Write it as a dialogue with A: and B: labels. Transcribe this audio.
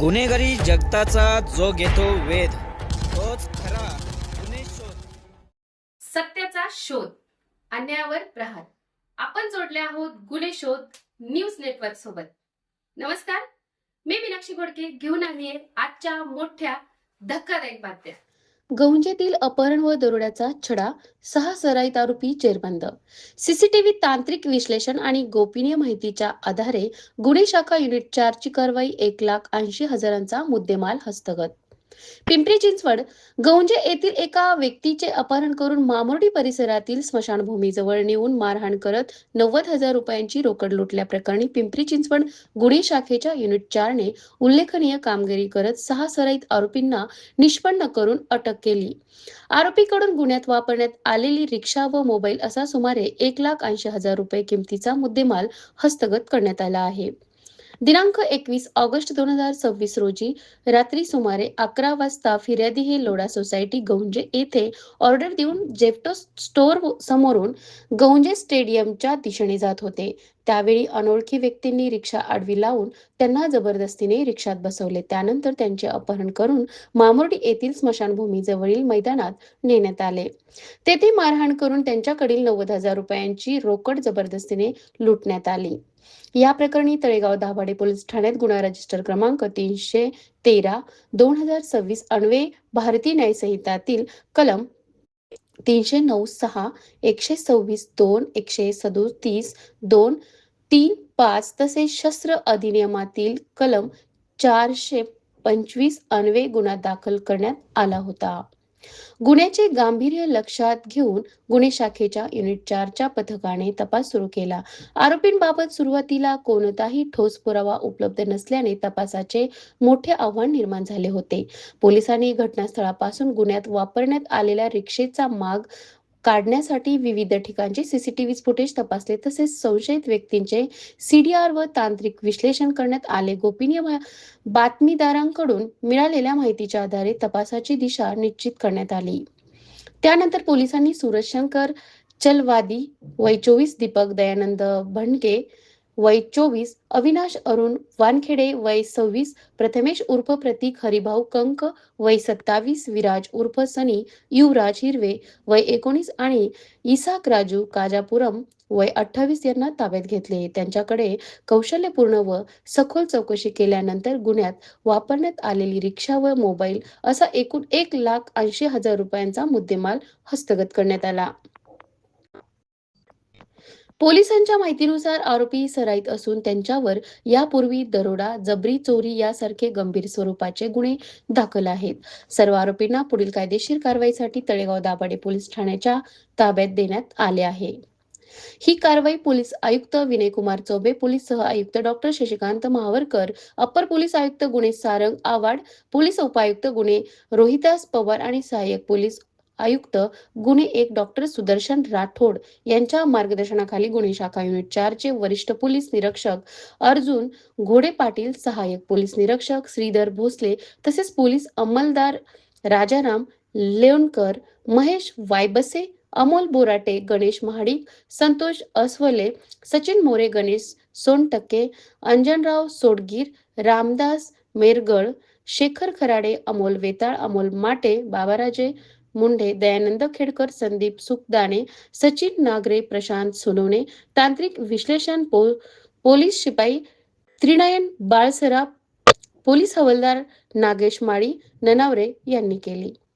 A: गुन्हेगारी जगताचा जो घेतो वेध तोच खरा गुन्हे शोध.
B: सत्याचा शोध, अन्यायावर प्रहार. आपण जोडले आहोत गुन्हे शोध न्यूज नेटवर्क सोबत. नमस्कार, मी मीनाक्षी घोडके घेऊन आली आहे आजच्या मोठ्या धक्कादायक बातम्या.
C: गौंजेतील अपहरण व दरोड्याचा छडा, 6 सराईत आरोपी जेरबंद. सीसीटीव्ही तांत्रिक विश्लेषण आणि गोपनीय माहितीच्या आधारे गुन्हे शाखा युनिट 4 ची कारवाई. 1,80,000चा मुद्देमाल हस्तगत. पिंपरी चिंचवड गौंजे येथील एका व्यक्तीचे अपहरण करून मामुर्डी परिसरातील स्मशानभूमीजवळ नेऊन मारहाण करत 90,000 रुपयांची रोकड लुटल्या प्रकरणी पिंपरी चिंचवड गुन्हे शाखेच्या युनिट 4 ने उल्लेखनीय कामगिरी करत 6 सराईत आरोपींना निष्पन्न करून अटक केली. आरोपीकडून गुन्ह्यात वापरण्यात आलेली रिक्षा व मोबाईल असा सुमारे 1,80,000 रुपये किमतीचा मुद्देमाल हस्तगत करण्यात आला आहे. दिनांक 21 ऑगस्ट 2026 रोजी रात्री सुमारे 11 वाजता फिर्यादी हे लोढा सोसायटी गौंजे येथे ऑर्डर देऊन जेफ्टो स्टोअर समोरून गौंजे स्टेडियमच्या दिशेने जात होते. त्यावेळी अनोळखी व्यक्तींनी रिक्षा आडवी लावून त्यांना जबरदस्तीने रिक्षात बसवले. त्यानंतर त्यांचे अपहरण करून मामुर्डी येथील स्मशानभूमीजवळील मैदानात नेण्यात आले. तेथे मारहाण करून त्यांच्याकडील 90,000 रुपयांची रोकड जबरदस्तीने लुटण्यात आली. या प्रकरणी तळेगाव दाभाडे पोलीस ठाण्यात गुन्हा रजिस्टर क्रमांक 313/2026 अन्वये भारतीय न्याय संहितातील कलम 309(6), 126(2), 137(2), 3(5) तसेच शस्त्र अधिनियमातील कलम 425 अन्वये गुन्हा दाखल करण्यात आला होता. गुन्ह्याचे गांभीर्य लक्षात घेऊन गुन्हे शाखेच्या युनिट 4 च्या पथकाने तपास सुरू केला. आरोपींबाबत सुरुवातीला कोणताही ठोस पुरावा उपलब्ध नसल्याने तपासाचे मोठे आव्हान निर्माण झाले होते. पोलिसांनी घटनास्थळापासून गुन्ह्यात वापरण्यात आलेल्या रिक्षेचा माग काढण्यासाठी विविध ठिकाणचे सीसीटीव्ही फुटेज तपासले. तसेच संशयित व्यक्तींचे सीडीआर व तांत्रिक विश्लेषण करण्यात आले. गोपनीय बातमीदारांकडून मिळालेल्या माहितीच्या आधारे तपासाची दिशा निश्चित करण्यात आली. त्यानंतर पोलिसांनी सूरजशंकर चलवादी वय 24, दीपक दयानंद भंडके वय 24, अविनाश अरुण वानखेडे वय 26, प्रथमेश उर्फ प्रतीक हरिभाऊ कंक वय 27, विराज उर्फ सनी युवराज हिरवे वय 19 आणि इसाक राजू काजापुरम वय 28 यांना ताब्यात घेतले. त्यांच्याकडे कौशल्यपूर्ण व सखोल चौकशी केल्यानंतर गुन्ह्यात वापरण्यात आलेली रिक्षा व मोबाईल असा एकूण 1,80,000 रुपयांचा मुद्देमाल हस्तगत करण्यात आला. पोलिसांच्या माहितीनुसार आरोपी सराईत असून त्यांच्यावर यापूर्वी दरोडा, जबरी चोरी यासारखे गंभीर स्वरूपाचे गुन्हे दाखल आहेत. सर्व आरोपींना पुढील कायदेशीर कारवाईसाठी तळेगाव दाभाडे पोलीस ठाण्याच्या ताब्यात देण्यात आले आहे. ही कारवाई पोलीस आयुक्त विनयकुमार चौबे, पोलीस सह आयुक्त डॉ. शशिकांत महावरकर, अप्पर पोलीस आयुक्त गुन्हे सारंग आव्हाड, पोलीस उपायुक्त गुन्हे रोहिदास पवार आणि सहाय्यक पोलीस आयुक्त गुन्हे 1 डॉ. सुदर्शन राठोड यांच्या मार्गदर्शनाखाली गुन्हे शाखा युनिट 4 चे वरिष्ठ पोलीस निरीक्षक अर्जुन घोडे पाटील, सहाय्यक पोलीस निरीक्षक श्रीधर भोसले तसेच पोलीस अंमलदार राजाराम लेवणकर, महेश वायबसे, अमोल बोराटे, गणेश महाडिक, संतोष अस्वले, सचिन मोरे, गणेश सोनटक्के, अंजनराव सोडगीर, रामदास मेरगळ, शेखर खराडे, अमोल वेताळ, अमोल माटे, बाबाराजे मुंडे, दयानंद खेडकर, संदीप सुखदाने, सचिन नागरे, प्रशांत सोनवणे, तांत्रिक विश्लेषण पोलीस शिपाई त्रिनयन बाळसराफ, पोलीस हवालदार नागेश माळी ननावरे यांनी केली.